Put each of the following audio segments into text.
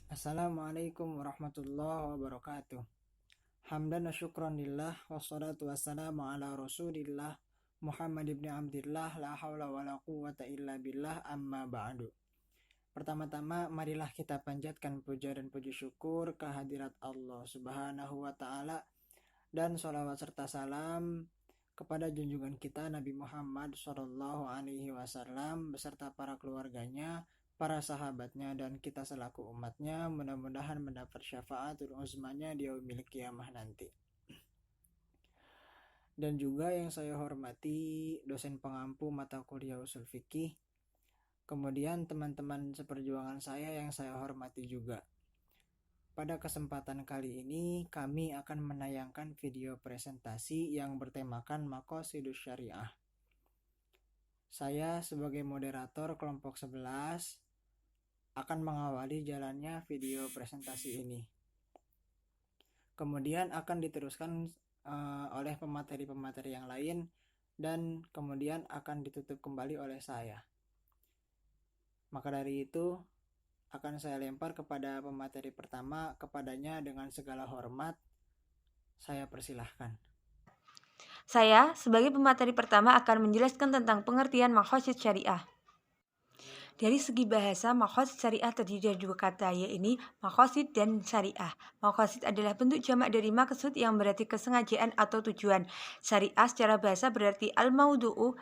Assalamualaikum warahmatullahi wabarakatuh. Hamdan wa syukran lillah wassalatu wassalamu ala rasulillah Muhammad ibn Abdillah la hawla wa la quwwata illa billah amma ba'du. Pertama-tama marilah kita panjatkan puja dan puji syukur kehadirat Allah Subhanahu wa taala dan sholawat serta salam kepada junjungan kita Nabi Muhammad Shallallahu Alaihi Wasallam beserta para keluarganya, para sahabatnya, dan kita selaku umatnya. Mudah-mudahan mendapat syafaatul uzmanya di yaumil qiyamah nanti. Dan juga yang saya hormati dosen pengampu mata kuliah usul fikih, kemudian teman-teman seperjuangan saya yang saya hormati juga. Pada kesempatan kali ini kami akan menayangkan video presentasi yang bertemakan Maqasidus Syariah. Saya sebagai moderator kelompok 11 akan mengawali jalannya video presentasi ini. Kemudian akan diteruskan oleh pemateri-pemateri yang lain dan kemudian akan ditutup kembali oleh saya. Maka dari itu akan saya lempar kepada pemateri pertama. Kepadanya dengan segala hormat saya persilahkan. Saya sebagai pemateri pertama akan menjelaskan tentang pengertian maqasid syariah. Dari segi bahasa, maqasid syariah terdiri dari dua kata, yaitu maqasid dan syariah. Maqasid adalah bentuk jamak dari maksud yang berarti kesengajaan atau tujuan. Syariah secara bahasa berarti al-maudu'u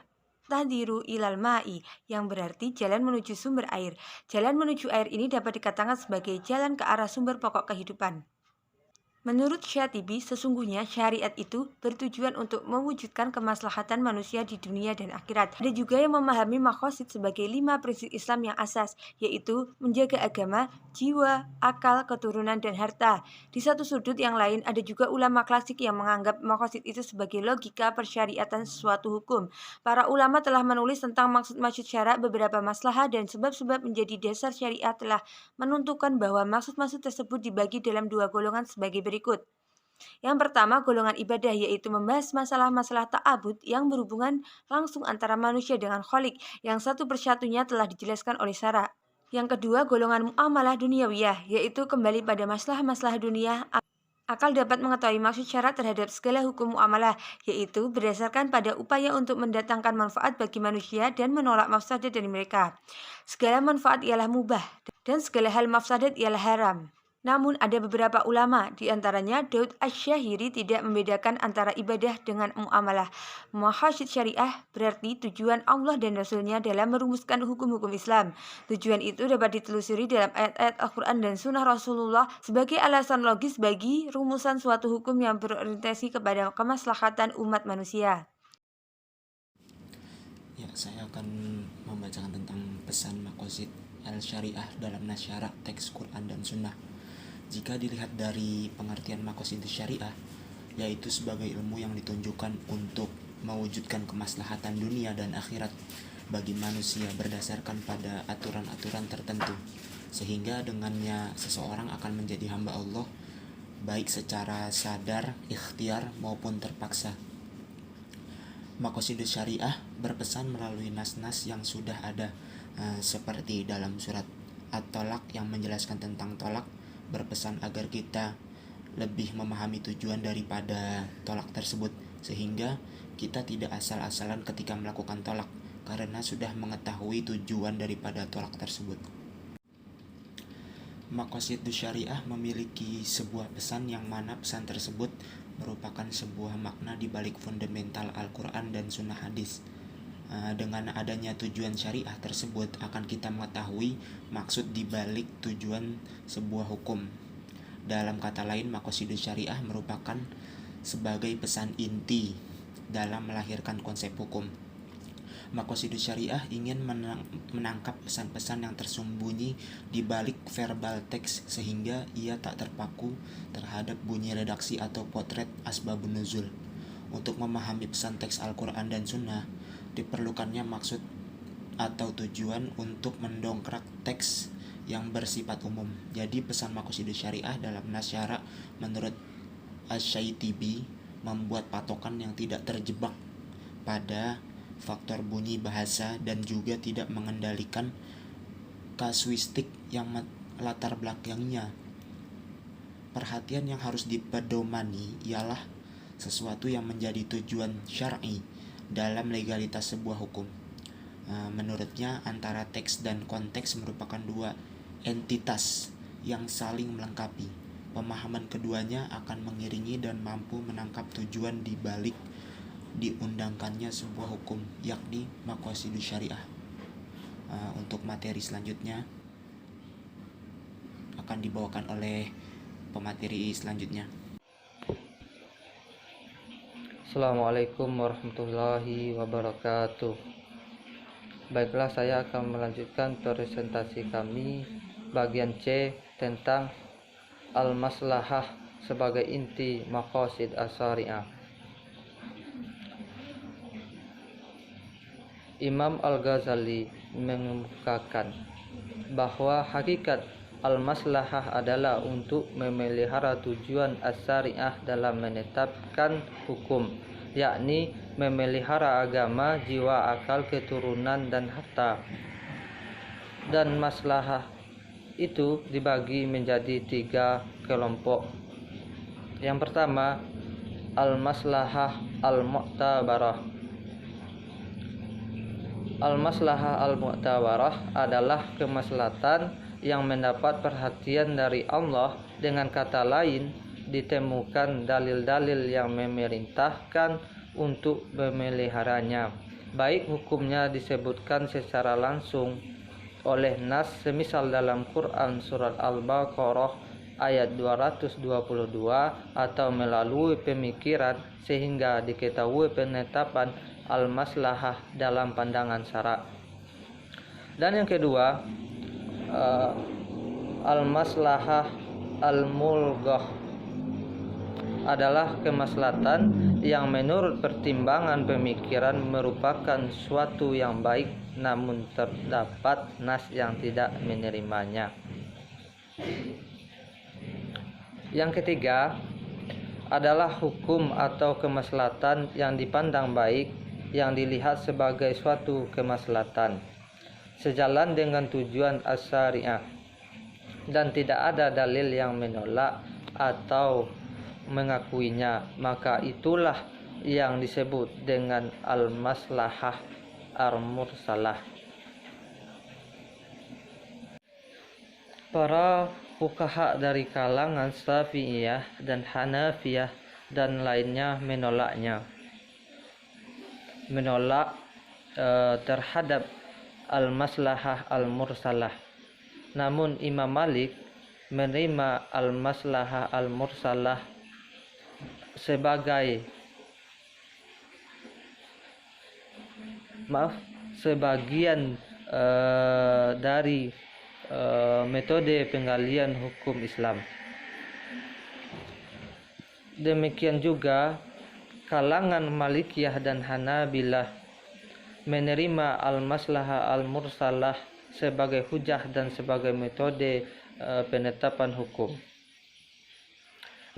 tahdiru ilal ma'i, yang berarti jalan menuju sumber air. Jalan menuju air ini dapat dikatakan sebagai jalan ke arah sumber pokok kehidupan. Menurut Syatibi, sesungguhnya syariat itu bertujuan untuk mewujudkan kemaslahatan manusia di dunia dan akhirat. Ada juga yang memahami maqasid sebagai 5 prinsip Islam yang asas, yaitu menjaga agama, jiwa, akal, keturunan, dan harta. Di satu sudut yang lain, ada juga ulama klasik yang menganggap maqasid itu sebagai logika persyariatan sesuatu hukum. Para ulama telah menulis tentang maksud-maksud syarak, beberapa maslahah, dan sebab-sebab menjadi dasar syariat telah menentukan bahwa maksud-maksud tersebut dibagi dalam dua golongan sebagai berikut. Yang pertama, golongan ibadah, yaitu membahas masalah-masalah ta'abud yang berhubungan langsung antara manusia dengan Khalik, yang satu persatunya telah dijelaskan oleh syara. Yang kedua, golongan muamalah duniawiyah, yaitu kembali pada masalah-masalah dunia. Akal dapat mengetahui maksud syarat terhadap segala hukum muamalah, yaitu berdasarkan pada upaya untuk mendatangkan manfaat bagi manusia dan menolak mafsadat dari mereka. Segala manfaat ialah mubah, dan segala hal mafsadat ialah haram. Namun ada beberapa ulama, diantaranya Daud Asy-Syahiri, tidak membedakan antara ibadah dengan muamalah. Maqasid syariah berarti tujuan Allah dan Rasulnya dalam merumuskan hukum-hukum Islam. Tujuan itu dapat ditelusuri dalam ayat-ayat Al-Quran dan Sunnah Rasulullah sebagai alasan logis bagi rumusan suatu hukum yang berorientasi kepada kemaslahatan umat manusia. Ya, saya akan membacakan tentang pesan maqasid al-syariah dalam nasyarak teks Quran dan Sunnah. Jika dilihat dari pengertian maqasid syariah, yaitu sebagai ilmu yang ditunjukkan untuk mewujudkan kemaslahatan dunia dan akhirat bagi manusia berdasarkan pada aturan-aturan tertentu, sehingga dengannya seseorang akan menjadi hamba Allah, baik secara sadar, ikhtiar, maupun terpaksa. Maqasidus syariah berpesan melalui nas-nas yang sudah ada, seperti dalam surat At-Tolak yang menjelaskan tentang tolak, berpesan agar kita lebih memahami tujuan daripada tolak tersebut, sehingga kita tidak asal-asalan ketika melakukan tolak, karena sudah mengetahui tujuan daripada tolak tersebut. Maqasidus syariah memiliki sebuah pesan yang mana pesan tersebut merupakan sebuah makna di balik fundamental Al-Quran dan Sunnah Hadis. Dengan adanya tujuan syariah tersebut akan kita mengetahui maksud di balik tujuan sebuah hukum. Dalam kata lain, maqasidus syariah merupakan sebagai pesan inti dalam melahirkan konsep hukum. Maqasidus syariah ingin menangkap pesan-pesan yang tersembunyi di balik verbal teks, sehingga ia tak terpaku terhadap bunyi redaksi atau potret asbabun nuzul. Untuk memahami pesan teks Al-Quran dan Sunnah, diperlukannya maksud atau tujuan untuk mendongkrak teks yang bersifat umum. Jadi pesan maqasidus syariah dalam nasyara menurut Asy-Syatibi membuat patokan yang tidak terjebak pada faktor bunyi bahasa dan juga tidak mengendalikan kasuistik yang latar belakangnya. Perhatian yang harus dipedomani ialah sesuatu yang menjadi tujuan syar'i dalam legalitas sebuah hukum. Menurutnya, antara teks dan konteks merupakan dua entitas yang saling melengkapi. Pemahaman keduanya akan mengiringi dan mampu menangkap tujuan di balik diundangkannya sebuah hukum, yakni maqasidus syariah. Untuk materi selanjutnya akan dibawakan oleh pemateri selanjutnya. Assalamualaikum warahmatullahi wabarakatuh. Baiklah, saya akan melanjutkan presentasi kami bagian C tentang al-maslahah sebagai inti maqasid as-syariah. Imam Al-Ghazali mengemukakan bahwa hakikat al-maslahah adalah untuk memelihara tujuan as-syariah dalam menetapkan hukum, yakni memelihara agama, jiwa, akal, keturunan, dan harta. Dan maslahah itu dibagi menjadi 3 kelompok. Yang pertama, al-maslahah al-mu'tabarah. Al-maslahah al-mu'tabarah adalah kemaslahatan yang mendapat perhatian dari Allah. Dengan kata lain, ditemukan dalil-dalil yang memerintahkan untuk memeliharanya, baik hukumnya disebutkan secara langsung oleh nas, semisal dalam Quran surat Al-Baqarah ayat 222, atau melalui pemikiran sehingga diketahui penetapan al-maslahah dalam pandangan syara'. Dan yang kedua, al-maslahah al-mulghah adalah kemaslahatan yang menurut pertimbangan pemikiran merupakan suatu yang baik, namun terdapat nas yang tidak menerimanya. Yang ketiga adalah hukum atau kemaslahatan yang dipandang baik, yang dilihat sebagai suatu kemaslahatan sejalan dengan tujuan as-syariah, dan tidak ada dalil yang menolak atau mengakuinya, maka itulah yang disebut dengan al-maslahah al-mursalah. Para fuqaha dari kalangan Syafi'iyah dan Hanafiyah dan lainnya menolak terhadap al-maslahah al-mursalah. Namun Imam Malik menerima al-maslahah al-mursalah sebagian dari metode penggalian hukum Islam. Demikian juga kalangan Malikiyah dan Hanabilah menerima al-maslahah al-mursalah sebagai hujah dan sebagai metode penetapan hukum.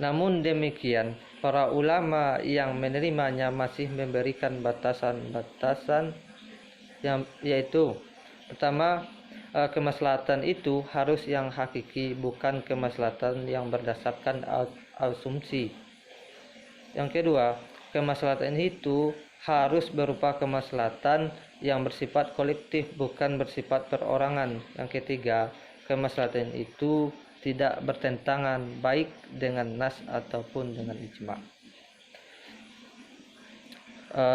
Namun demikian, para ulama yang menerimanya masih memberikan batasan-batasan, yaitu pertama, kemaslahatan itu harus yang hakiki, bukan kemaslahatan yang berdasarkan asumsi. Yang kedua, kemaslahatan itu harus berupa kemaslahatan yang bersifat kolektif, bukan bersifat perorangan. Yang ketiga, kemaslahatan itu tidak bertentangan baik dengan nas ataupun dengan ijma'.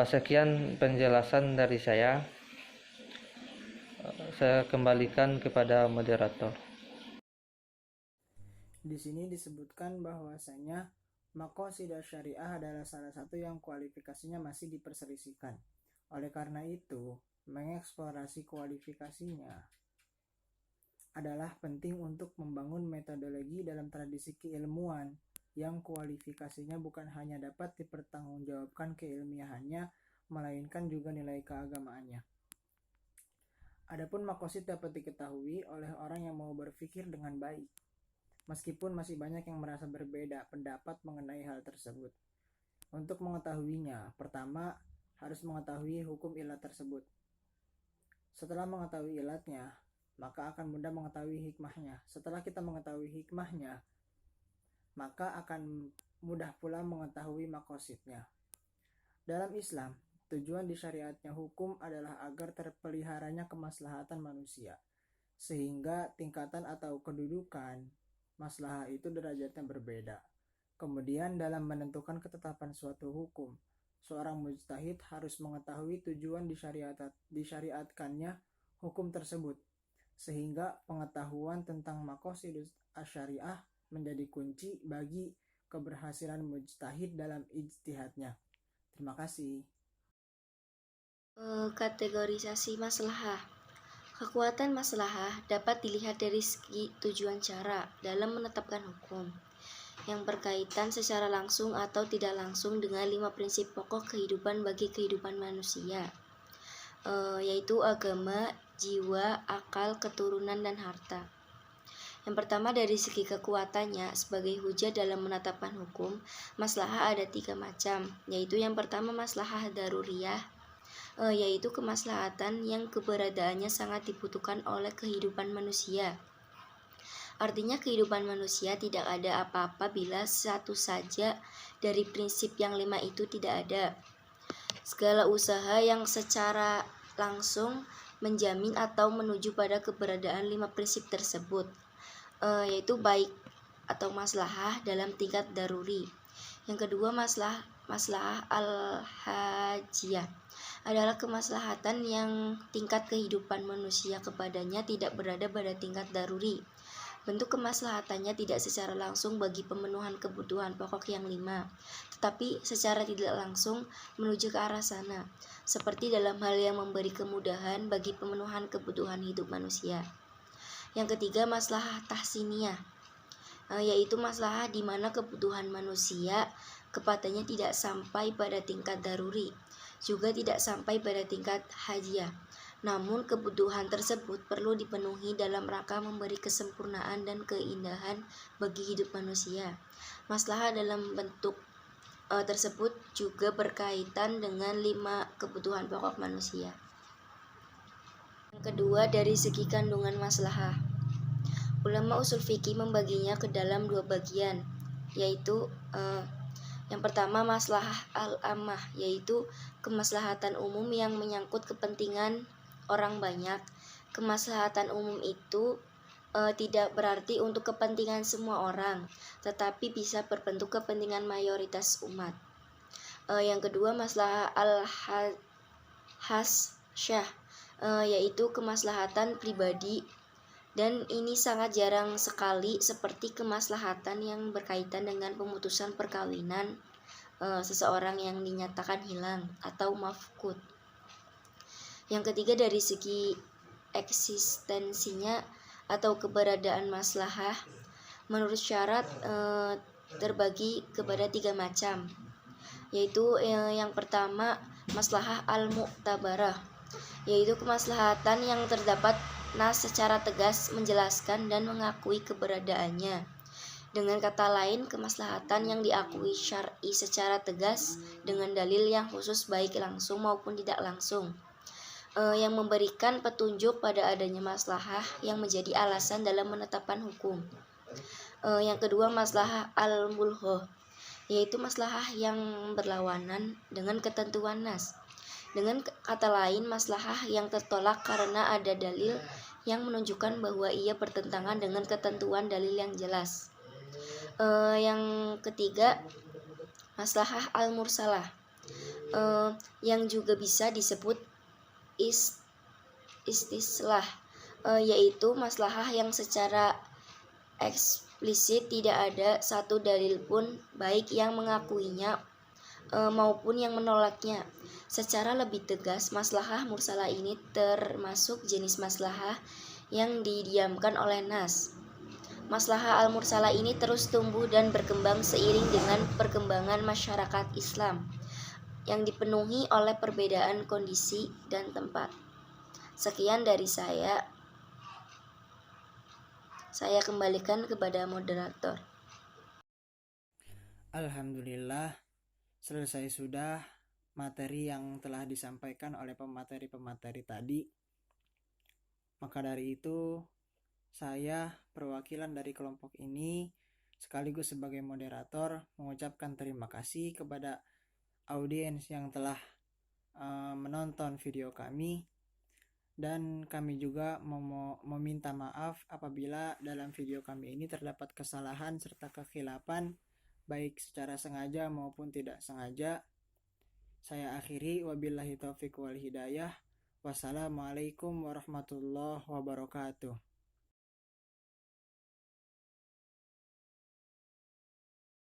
Sekian penjelasan dari saya. Saya kembalikan kepada moderator. Di sini disebutkan bahwasanya maqasid syariah adalah salah satu yang kualifikasinya masih diperselisihkan. Oleh karena itu, mengeksplorasi kualifikasinya adalah penting untuk membangun metodologi dalam tradisi keilmuan yang kualifikasinya bukan hanya dapat dipertanggungjawabkan keilmiahannya, melainkan juga nilai keagamaannya. Adapun maqasid dapat diketahui oleh orang yang mau berpikir dengan baik, meskipun masih banyak yang merasa berbeda pendapat mengenai hal tersebut. Untuk mengetahuinya, pertama harus mengetahui hukum ilat tersebut. Setelah mengetahui ilatnya, maka akan mudah mengetahui hikmahnya. Setelah kita mengetahui hikmahnya, maka akan mudah pula mengetahui makosidnya. Dalam Islam, tujuan disyariatnya hukum adalah agar terpeliharanya kemaslahatan manusia, sehingga tingkatan atau kedudukan maslahah itu derajatnya berbeda. Kemudian dalam menentukan ketetapan suatu hukum, seorang mujtahid harus mengetahui tujuan disyariatkannya hukum tersebut, sehingga pengetahuan tentang maqasidus asyariah menjadi kunci bagi keberhasilan mujtahid dalam ijtihadnya. Terima kasih. Kategorisasi maslahah. Kekuatan maslahah dapat dilihat dari segi tujuan cara dalam menetapkan hukum yang berkaitan secara langsung atau tidak langsung dengan 5 prinsip pokok kehidupan bagi kehidupan manusia, yaitu agama, jiwa, akal, keturunan, dan harta. Yang pertama, dari segi kekuatannya sebagai hujah dalam menetapkan hukum, maslahah ada 3 macam, yaitu yang pertama maslahah daruriyah, yaitu kemaslahatan yang keberadaannya sangat dibutuhkan oleh kehidupan manusia. Artinya kehidupan manusia tidak ada apa-apa bila satu saja dari prinsip yang 5 itu tidak ada. Segala usaha yang secara langsung menjamin atau menuju pada keberadaan 5 prinsip tersebut, yaitu baik atau maslahah dalam tingkat daruri. Yang kedua, maslahah al-hajiyah adalah kemaslahatan yang tingkat kehidupan manusia kepadanya tidak berada pada tingkat daruri. Bentuk kemaslahatannya tidak secara langsung bagi pemenuhan kebutuhan pokok yang 5, tetapi secara tidak langsung menuju ke arah sana, seperti dalam hal yang memberi kemudahan bagi pemenuhan kebutuhan hidup manusia. Yang ketiga, maslahah tahsiniyah, yaitu maslahah di mana kebutuhan manusia kepadanya tidak sampai pada tingkat daruri, juga tidak sampai pada tingkat hajiyah. Namun kebutuhan tersebut perlu dipenuhi dalam rangka memberi kesempurnaan dan keindahan bagi hidup manusia. Maslahah dalam bentuk tersebut juga berkaitan dengan 5 kebutuhan pokok manusia. Yang kedua, dari segi kandungan maslahah. Ulama usul fikih membaginya ke dalam 2 bagian, yaitu yang pertama maslahah al-ammah, yaitu kemaslahatan umum yang menyangkut kepentingan orang banyak. Kemaslahatan umum itu tidak berarti untuk kepentingan semua orang, tetapi bisa berbentuk kepentingan mayoritas umat. Yang kedua, maslahah al-hasyah, yaitu kemaslahatan pribadi, dan ini sangat jarang sekali, seperti kemaslahatan yang berkaitan dengan pemutusan perkawinan seseorang yang dinyatakan hilang atau mafqud. Yang ketiga, dari segi eksistensinya atau keberadaan maslahah, menurut syarat terbagi kepada 3 macam, yaitu yang pertama maslahah al-mu'tabarah, yaitu kemaslahatan yang terdapat nas secara tegas menjelaskan dan mengakui keberadaannya. Dengan kata lain, kemaslahatan yang diakui syar'i secara tegas dengan dalil yang khusus baik langsung maupun tidak langsung, yang memberikan petunjuk pada adanya maslahah yang menjadi alasan dalam menetapkan hukum. Yang kedua, maslahah al-mulghah, yaitu maslahah yang berlawanan dengan ketentuan nas. Dengan kata lain, maslahah yang tertolak karena ada dalil yang menunjukkan bahwa ia bertentangan dengan ketentuan dalil yang jelas. Yang ketiga, maslahah al-mursalah, yang juga bisa disebut istislah, yaitu maslahah yang secara eksplisit tidak ada satu dalil pun baik yang mengakuinya maupun yang menolaknya. Secara lebih tegas, maslahah mursalah ini termasuk jenis maslahah yang didiamkan oleh nas. Maslahah al-mursalah ini terus tumbuh dan berkembang seiring dengan perkembangan masyarakat Islam yang dipenuhi oleh perbedaan kondisi dan tempat. Sekian dari saya kembalikan kepada moderator. Alhamdulillah, selesai sudah materi yang telah disampaikan oleh pemateri-pemateri tadi. Maka dari itu, saya perwakilan dari kelompok ini sekaligus sebagai moderator mengucapkan terima kasih kepada audiens yang telah menonton video kami, dan kami juga meminta maaf apabila dalam video kami ini terdapat kesalahan serta kekhilafan baik secara sengaja maupun tidak sengaja. Saya akhiri, wabillahi taufiq wal hidayah. Wassalamualaikum warahmatullahi wabarakatuh.